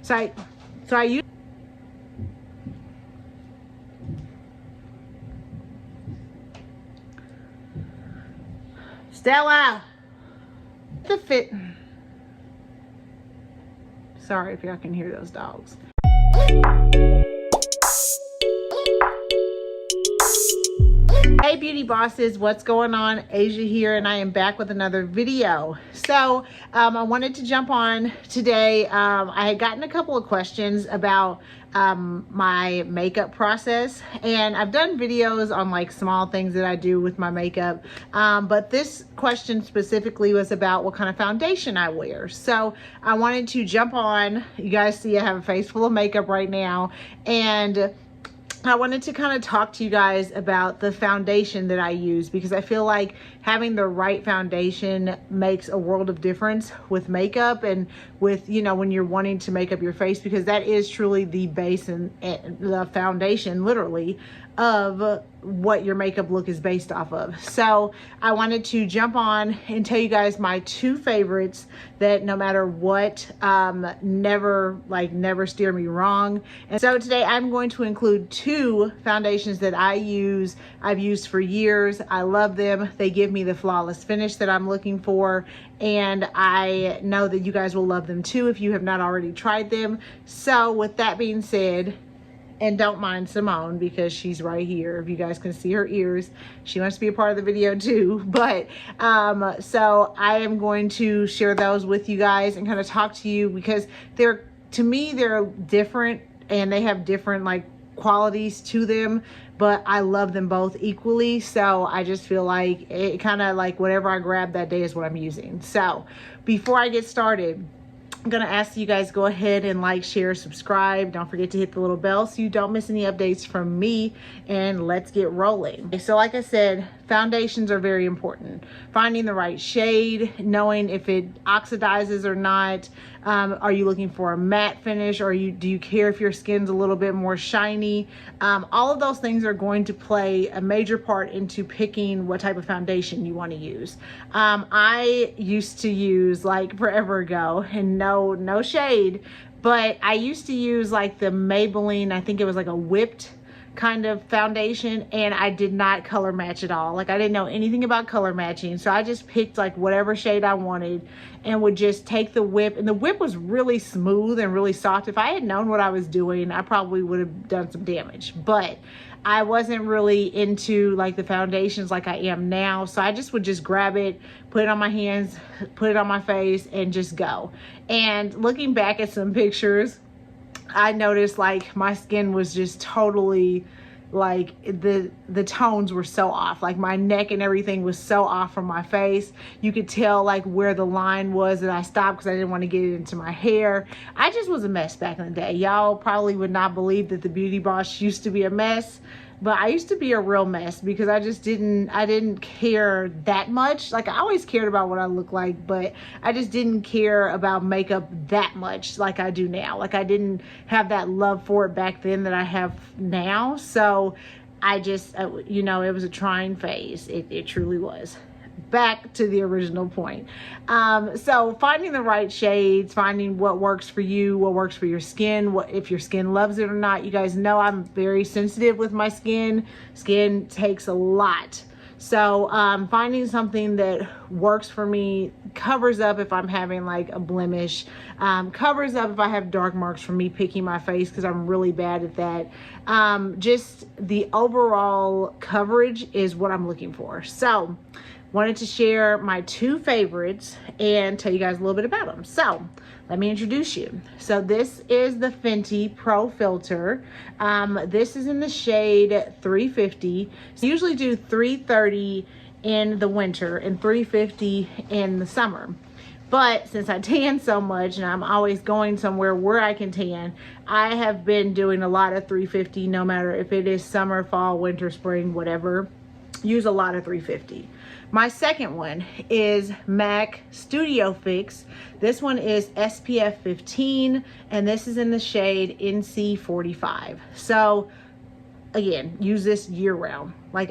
So I use Stella. The fit. Sorry if y'all can hear those dogs. Hey beauty bosses, what's going on? Asia here, and I am back with another video. So I wanted to jump on today. I had gotten a couple of questions about my makeup process, and I've done videos on like small things that I do with my makeup, but this question specifically was about what kind of foundation I wear. So I wanted to jump on. You guys see I have a face full of makeup right now, and I wanted to kind of talk to you guys about the foundation that I use, because I feel like having the right foundation makes a world of difference with makeup and with, you know, when you're wanting to make up your face, because that is truly the base and the foundation literally of what your makeup look is based off of. So I wanted to jump on and tell you guys my two favorites that no matter what, never steer me wrong. And so today I'm going to include two foundations that I've used for years. I love them. They give me the flawless finish that I'm looking for, and I know that you guys will love them too if you have not already tried them. So with that being said, and don't mind Simone because she's right here. If you guys can see her ears, she wants to be a part of the video too. But so I am going to share those with you guys and kind of talk to you, because to me they're different and they have different like qualities to them, but I love them both equally. So I just feel like it kind of like whatever I grab that day is what I'm using. So before I get started, I'm gonna ask you guys go ahead and like, share, subscribe. Don't forget to hit the little bell so you don't miss any updates from me, and let's get rolling. So like I said, foundations are very important. Finding the right shade, knowing if it oxidizes or not. Are you looking for a matte finish, or do you care if your skin's a little bit more shiny? All of those things are going to play a major part into picking what type of foundation you want to use. I used to use, like forever ago, and no shade, but I used to use like the Maybelline, I think it was like a whipped kind of foundation, and I did not color match at all. Like I didn't know anything about color matching, so I just picked like whatever shade I wanted and would just take the whip, and the whip was really smooth and really soft. If I had known what I was doing, I probably would have done some damage, but I wasn't really into like the foundations like I am now. So I just would just grab it, put it on my hands, put it on my face, and just go. And looking back at some pictures, I noticed like my skin was just totally like the tones were so off. Like my neck and everything was so off from my face. You could tell like where the line was that I stopped because I didn't want to get it into my hair. I just was a mess back in the day. Y'all probably would not believe that the beauty boss used to be a mess, but I used to be a real mess because I didn't care that much. Like I always cared about what I look like, but I just didn't care about makeup that much like I do now. Like I didn't have that love for it back then that I have now. So I just, you know, it was a trying phase. It truly was. Back to the original point. So finding the right shades, finding what works for you, what works for your skin, if your skin loves it or not. You guys know I'm very sensitive with my skin. Skin takes a lot. So finding something that works for me, covers up if I'm having like a blemish, covers up if I have dark marks from me picking my face, because I'm really bad at that. Just the overall coverage is what I'm looking for. So wanted to share my two favorites and tell you guys a little bit about them. So let me introduce you. So this is the Fenty Pro Filter. This is in the shade 350. So I usually do 330 in the winter and 350 in the summer. But since I tan so much and I'm always going somewhere where I can tan, I have been doing a lot of 350, no matter if it is summer, fall, winter, spring, whatever. Use a lot of 350. My second one is MAC Studio Fix. This one is SPF 15, and this is in the shade NC45. So again, use this year round. Like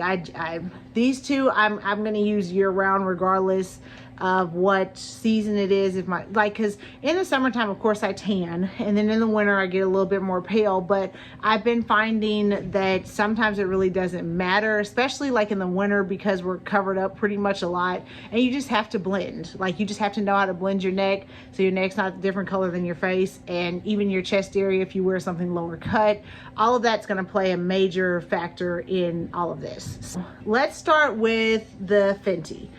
these two I'm gonna use year round regardless. of what season it is. If my, like, because in the summertime, of course, I tan, and then in the winter I get a little bit more pale. But I've been finding that sometimes it really doesn't matter, especially like in the winter, because we're covered up pretty much a lot, and you just have to blend. Like, you just have to know how to blend your neck so your neck's not a different color than your face, and even your chest area if you wear something lower cut. All of that's going to play a major factor in all of this. So let's start with the Fenty.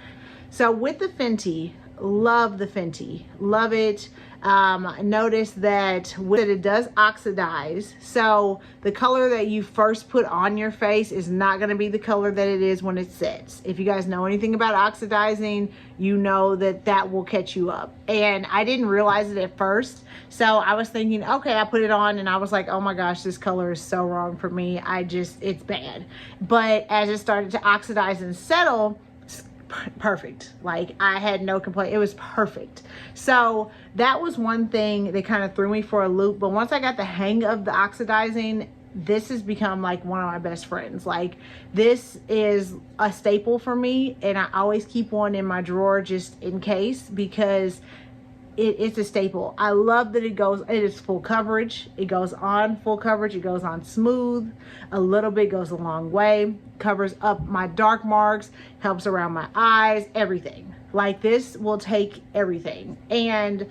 So with the Fenty, love the Fenty, love it. Notice that it does oxidize, so the color that you first put on your face is not going to be the color that it is when it sets. If you guys know anything about oxidizing, you know that that will catch you up. And I didn't realize it at first, so I was thinking, okay, I put it on and I was like, oh my gosh, this color is so wrong for me. It's bad. But as it started to oxidize and settle, perfect. Like, I had no complaint. It was perfect. So that was one thing that kind of threw me for a loop. But once I got the hang of the oxidizing, this has become like one of my best friends. Like, this is a staple for me, and I always keep one in my drawer just in case, because it's a staple. I love that it is full coverage. It goes on full coverage. It goes on smooth. A little bit goes a long way. Covers up my dark marks, helps around my eyes, everything. Like, this will take everything. And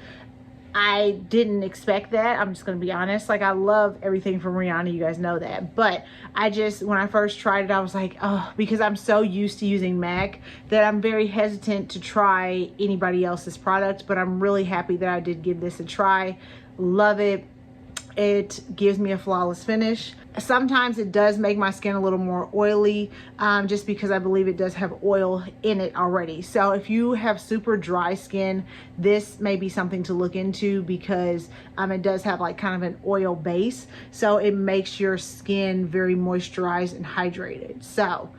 I didn't expect that. I'm just going to be honest. Like, I love everything from Rihanna. You guys know that. But when I first tried it, I was like, oh, because I'm so used to using MAC that I'm very hesitant to try anybody else's product. But I'm really happy that I did give this a try. Love it. It gives me a flawless finish. Sometimes it does make my skin a little more oily, just because I believe it does have oil in it already. So if you have super dry skin, this may be something to look into, because it does have like kind of an oil base. So it makes your skin very moisturized and hydrated. So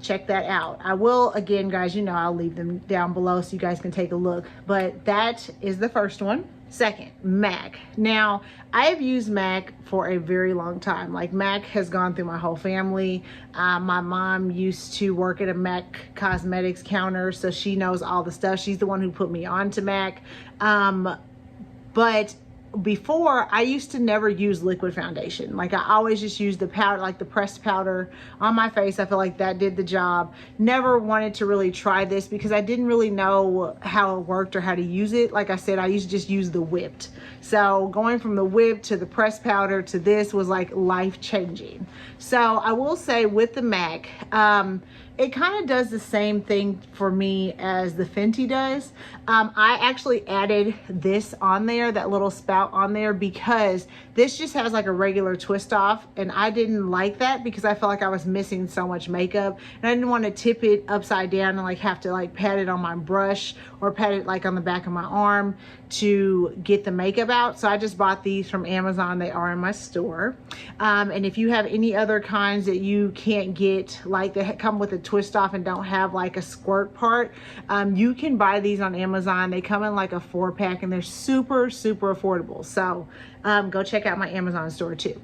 check that out. I will, again, guys, you know, I'll leave them down below so you guys can take a look. But that is the first one. Second, MAC. Now, I have used MAC for a very long time. Like, MAC has gone through my whole family. My mom used to work at a MAC cosmetics counter, so she knows all the stuff. She's the one who put me on to MAC. But before, I used to never use liquid foundation. Like, I always just used the powder, like the pressed powder on my face. I feel like that did the job. Never wanted to really try this because I didn't really know how it worked or how to use it. Like I said, I used to just use the whipped. So going from the whipped to the pressed powder to this was like life-changing. So I will say with the MAC, it kind of does the same thing for me as the Fenty does. I actually added this on there, that little spout on there, because this just has like a regular twist off, and I didn't like that because I felt like I was missing so much makeup, and I didn't want to tip it upside down and like have to like pat it on my brush or pat it like on the back of my arm to get the makeup out. So I just bought these from Amazon. They are in my store. And if you have any other kinds that you can't get, like that come with a twist off and don't have like a squirt part, you can buy these on Amazon. They come in like a 4-pack, and they're super, super affordable. So go check out my Amazon store too.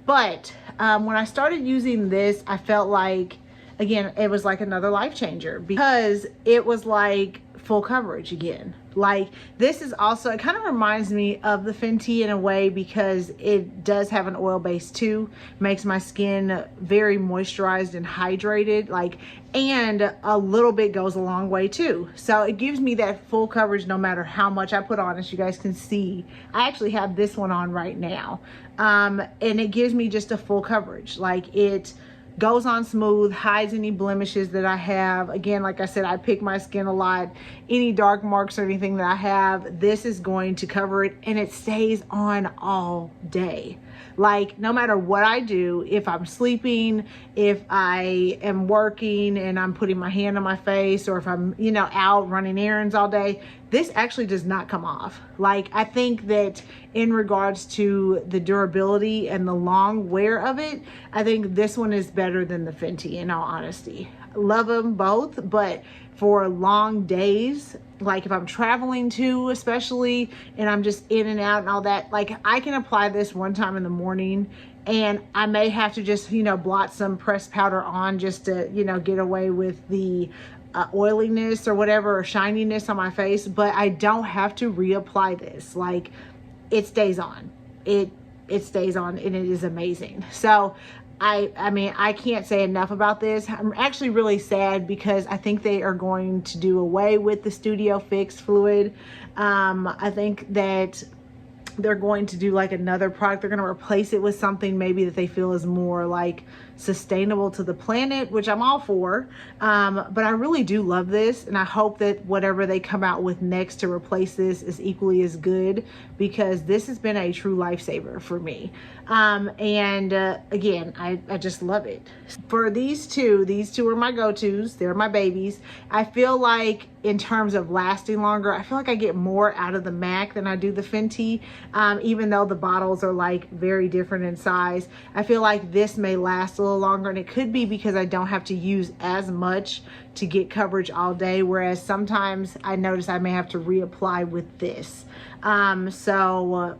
But when I started using this, I felt like, again, it was like another life changer, because it was like full coverage again. Like, this is also, it kind of reminds me of the Fenty in a way, because it does have an oil base too. Makes my skin very moisturized and hydrated, like, and a little bit goes a long way too. So it gives me that full coverage no matter how much I put on. As you guys can see, I actually have this one on right now, and it gives me just a full coverage. Like, it goes on smooth, hides any blemishes that I have. Again, like I said, I pick my skin a lot. Any dark marks or anything that I have, this is going to cover it, and it stays on all day. Like, no matter what I do, if I'm sleeping, if I am working and I'm putting my hand on my face, or if I'm, you know, out running errands all day, this actually does not come off. Like, I think that in regards to the durability and the long wear of it, I think this one is better than the Fenty, in all honesty. Love them both, but for long days, like if I'm traveling too, especially, and I'm just in and out and all that, like, I can apply this one time in the morning, and I may have to just, you know, blot some pressed powder on just to, you know, get away with the oiliness or whatever, or shininess on my face, but I don't have to reapply this. Like, it stays on. It stays on, and it is amazing. So I mean, I can't say enough about this. I'm actually really sad because I think they are going to do away with the Studio Fix fluid. I think that they're going to do like another product. They're going to replace it with something maybe that they feel is more like sustainable to the planet, which I'm all for. But I really do love this, and I hope that whatever they come out with next to replace this is equally as good, because this has been a true lifesaver for me. Again, I just love it. For these two are my go-tos. They're my babies. I feel like in terms of lasting longer, I feel like I get more out of the MAC than I do the Fenty. Even though the bottles are like very different in size, I feel like this may last a little longer, and it could be because I don't have to use as much to get coverage all day, whereas sometimes I notice I may have to reapply with this. So